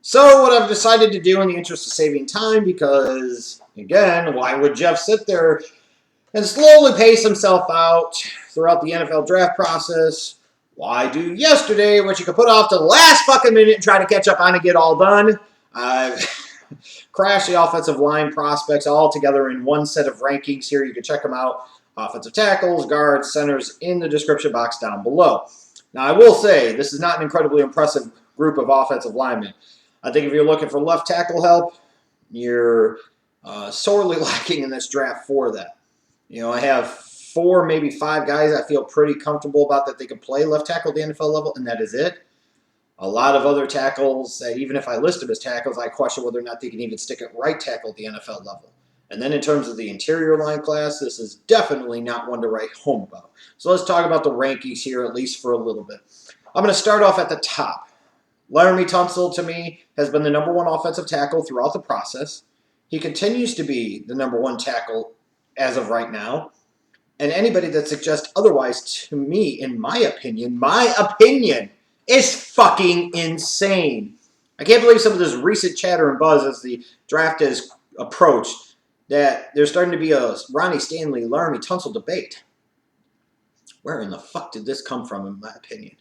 So what I've decided to do in the interest of saving time, because, again, why would Jeff sit there and slowly pace himself out throughout the NFL draft process? Why do yesterday what you could put off to the last fucking minute and try to catch up on and get all done? Crash the offensive line prospects all together in one set of rankings here. You can check them out. Offensive tackles, guards, centers in the description box down below. Now, I will say, this is not an incredibly impressive group of offensive linemen. I think if you're looking for left tackle help, you're sorely lacking in this draft for that. You know, I have 4, maybe 5 guys I feel pretty comfortable about that they can play left tackle at the NFL level, and that is it. A lot of other tackles that even if I list them as tackles, I question whether or not they can even stick at right tackle at the NFL level. And then in terms of the interior line class, this is definitely not one to write home about. So let's talk about the rankings here, at least for a little bit. I'm going to start off at the top. Laremy Tunsil, to me, has been the #1 offensive tackle throughout the process. He continues to be the #1 tackle as of right now. And anybody that suggests otherwise, to me, in my opinion, is fucking insane. I can't believe some of this recent chatter and buzz as the draft has approached that there's starting to be a Ronnie, Stanley, Laremy Tunsil debate. Where in the fuck did this come from, in my opinion?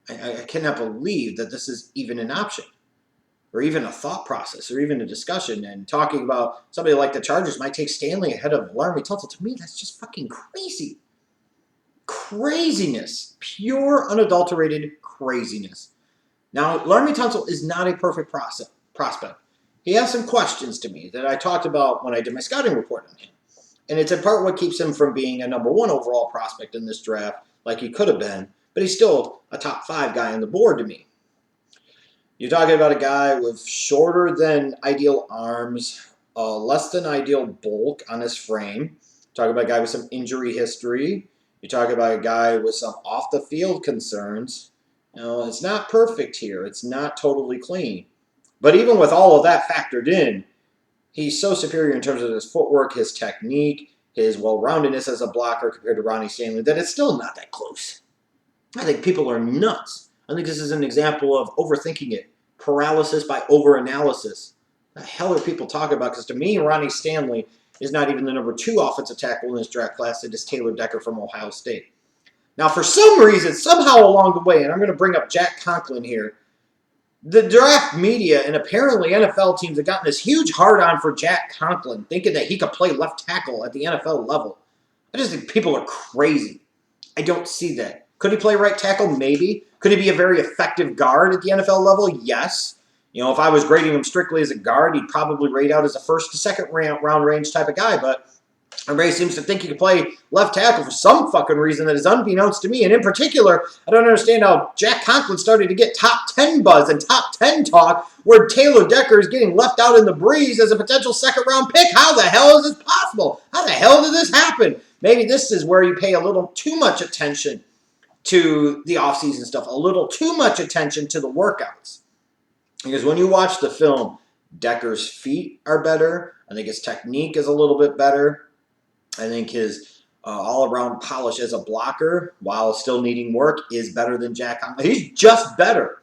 I cannot believe that this is even an option, or even a thought process, or even a discussion. And talking about somebody like the Chargers might take Stanley ahead of Laremy Tunsil. To me, that's just fucking crazy. Craziness. Pure, unadulterated craziness. Now, Laremy Tunsil is not a perfect prospect. He has some questions to me that I talked about when I did my scouting report on him. And it's in part what keeps him from being a #1 overall prospect in this draft like he could have been. But he's still a top 5 guy on the board to me. You're talking about a guy with shorter than ideal arms, less than ideal bulk on his frame. You're talking about a guy with some injury history. You're talking about a guy with some off-the-field concerns. You know, it's not perfect here. It's not totally clean. But even with all of that factored in, he's so superior in terms of his footwork, his technique, his well-roundedness as a blocker compared to Ronnie Stanley, that it's still not that close. I think people are nuts. I think this is an example of overthinking it. Paralysis by overanalysis. The hell are people talking about? Because to me, Ronnie Stanley is not even the #2 offensive tackle in this draft class. It is Taylor Decker from Ohio State. Now, for some reason, somehow along the way, and I'm going to bring up Jack Conklin here, the draft media and apparently NFL teams have gotten this huge hard-on for Jack Conklin, thinking that he could play left tackle at the NFL level. I just think people are crazy. I don't see that. Could he play right tackle? Maybe. Could he be a very effective guard at the NFL level? Yes. You know, if I was grading him strictly as a guard, he'd probably rate out as a first to second round range type of guy. But everybody seems to think he can play left tackle for some fucking reason that is unbeknownst to me. And in particular, I don't understand how Jack Conklin started to get top 10 buzz and top 10 talk where Taylor Decker is getting left out in the breeze as a potential second-round pick. How the hell is this possible? How the hell did this happen? Maybe this is where you pay a little too much attention to the offseason stuff, a little too much attention to the workouts. Because when you watch the film, Decker's feet are better. I think his technique is a little bit better. I think his all-around polish as a blocker, while still needing work, is better than Jack Conklin. He's just better.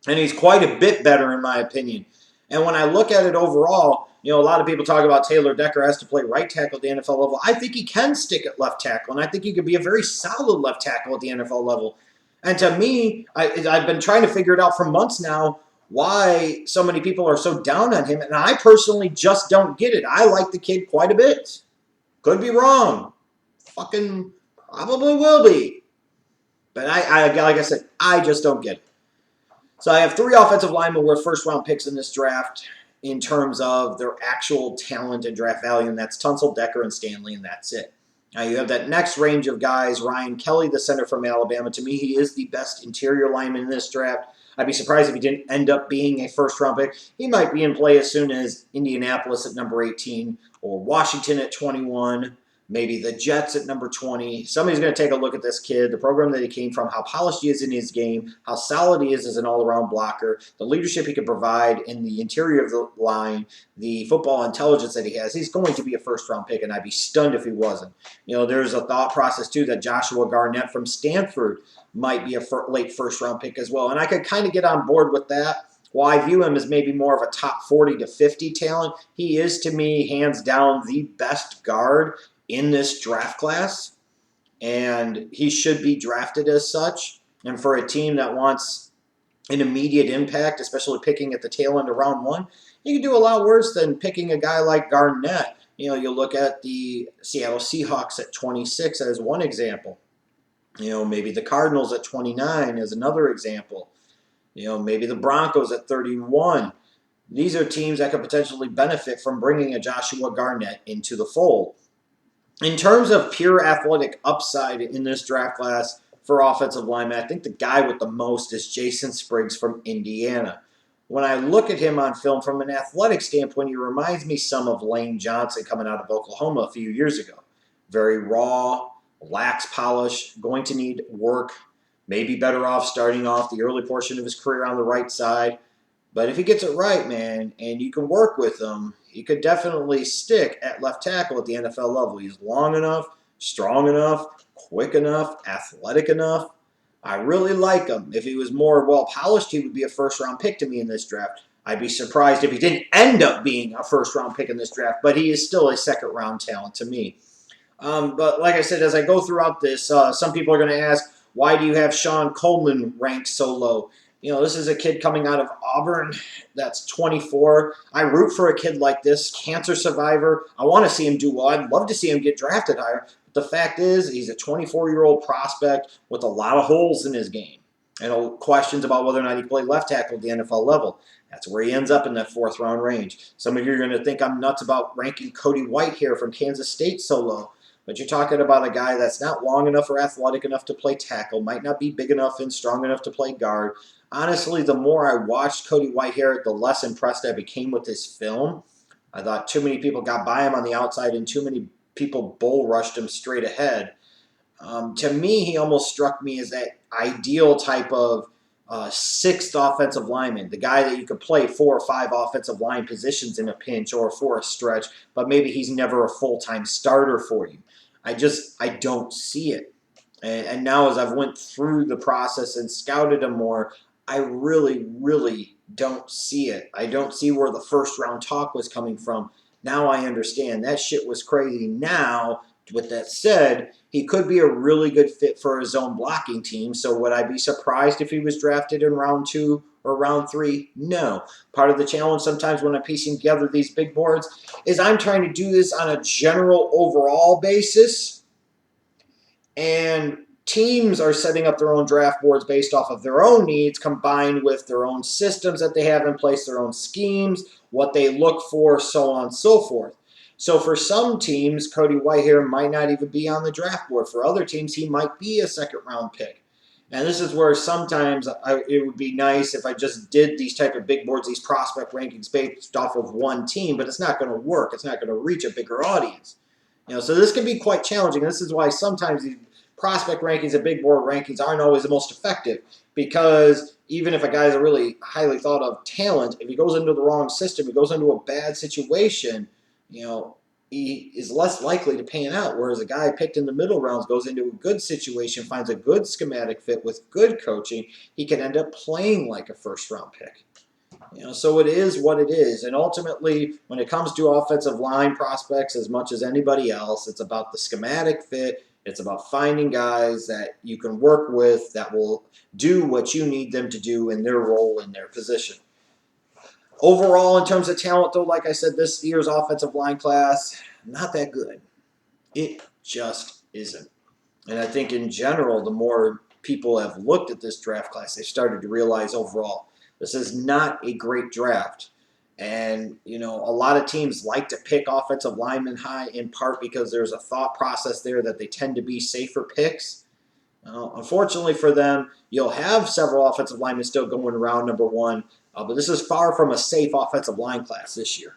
And he's quite a bit better, in my opinion. And when I look at it overall, you know, a lot of people talk about Taylor Decker has to play right tackle at the NFL level. I think he can stick at left tackle, and I think he could be a very solid left tackle at the NFL level. And to me, I've been trying to figure it out for months now why so many people are so down on him, and I personally just don't get it. I like the kid quite a bit. Could be wrong. Fucking probably will be. But like I said, I just don't get it. So I have 3 offensive linemen who are first-round picks in this draft in terms of their actual talent and draft value, and that's Tunsil, Decker, and Stanley, and that's it. Now you have that next range of guys, Ryan Kelly, the center from Alabama. To me, he is the best interior lineman in this draft. I'd be surprised if he didn't end up being a first-round pick. He might be in play as soon as Indianapolis at number 18 or Washington at 21, maybe the Jets at number 20. Somebody's going to take a look at this kid, the program that he came from, how polished he is in his game, how solid he is as an all-around blocker, the leadership he can provide in the interior of the line, the football intelligence that he has. He's going to be a first-round pick, and I'd be stunned if he wasn't. You know, there's a thought process, too, that Joshua Garnett from Stanford might be a late first-round pick as well, and I could kind of get on board with that. while I view him as maybe more of a top 40 to 50 talent, he is, to me, hands down the best guard in this draft class, and he should be drafted as such. And for a team that wants an immediate impact, especially picking at the tail end of round one, you can do a lot worse than picking a guy like Garnett. You look at the Seattle Seahawks at 26 as one example. Maybe the Cardinals at 29 as another example. Maybe the Broncos at 31. These are teams that could potentially benefit from bringing a Joshua Garnett into the fold. In terms of pure athletic upside in this draft class for offensive linemen, I think the guy with the most is Jason Spriggs from Indiana. When I look at him on film from an athletic standpoint, he reminds me some of Lane Johnson coming out of Oklahoma a few years ago. Very raw, lacks polish, going to need work, maybe better off starting off the early portion of his career on the right side. But if he gets it right, man, and you can work with him, he could definitely stick at left tackle at the NFL level. He's long enough, strong enough, quick enough, athletic enough. I really like him. If he was more well-polished, he would be a first-round pick to me in this draft. I'd be surprised if he didn't end up being a first-round pick in this draft, but he is still a second-round talent to me. But like I said, as I go throughout this, some people are going to ask, why do you have Shon Coleman ranked so low? This is a kid coming out of Auburn that's 24. I root for a kid like this, cancer survivor. I want to see him do well. I'd love to see him get drafted higher. But the fact is, he's a 24-year-old prospect with a lot of holes in his game and questions about whether or not he played left tackle at the NFL level. That's where he ends up in that fourth-round range. Some of you are going to think I'm nuts about ranking Cody Whitehair from Kansas State so low. But you're talking about a guy that's not long enough or athletic enough to play tackle, might not be big enough and strong enough to play guard. Honestly, the more I watched Cody Whitehair, the less impressed I became with his film. I thought too many people got by him on the outside and too many people bull rushed him straight ahead. To me, he almost struck me as that ideal type of sixth offensive lineman, the guy that you could play 4 or 5 offensive line positions in a pinch or for a stretch, but maybe he's never a full-time starter for you. I don't see it. And now as I've went through the process and scouted him more, I really, really don't see it. I don't see where the first-round talk was coming from. Now I understand. That shit was crazy. Now, with that said, he could be a really good fit for his own blocking team. So would I be surprised if he was drafted in round 2 or round 3? No. Part of the challenge sometimes when I'm piecing together these big boards is I'm trying to do this on a general overall basis. And teams are setting up their own draft boards based off of their own needs combined with their own systems that they have in place, their own schemes, what they look for, so on and so forth. So for some teams, Cody Whitehair might not even be on the draft board. For other teams, he might be a second-round pick. And this is where sometimes it would be nice if I just did these type of big boards, these prospect rankings based off of one team, but it's not going to work. It's not going to reach a bigger audience. So this can be quite challenging. This is why sometimes these prospect rankings and big board rankings aren't always the most effective, because even if a guy's a really highly thought of talent, if he goes into the wrong system, he goes into a bad situation, he is less likely to pan out. Whereas a guy picked in the middle rounds goes into a good situation, finds a good schematic fit with good coaching, he can end up playing like a first-round pick. So it is what it is. And ultimately, when it comes to offensive line prospects, as much as anybody else, it's about the schematic fit. It's about finding guys that you can work with that will do what you need them to do in their role in their position. Overall, in terms of talent, though, like I said, this year's offensive line class, not that good. It just isn't. And I think in general, the more people have looked at this draft class, they started to realize overall, this is not a great draft. And, a lot of teams like to pick offensive linemen high in part because there's a thought process there that they tend to be safer picks. Unfortunately for them, you'll have several offensive linemen still going around number 1, but this is far from a safe offensive line class this year.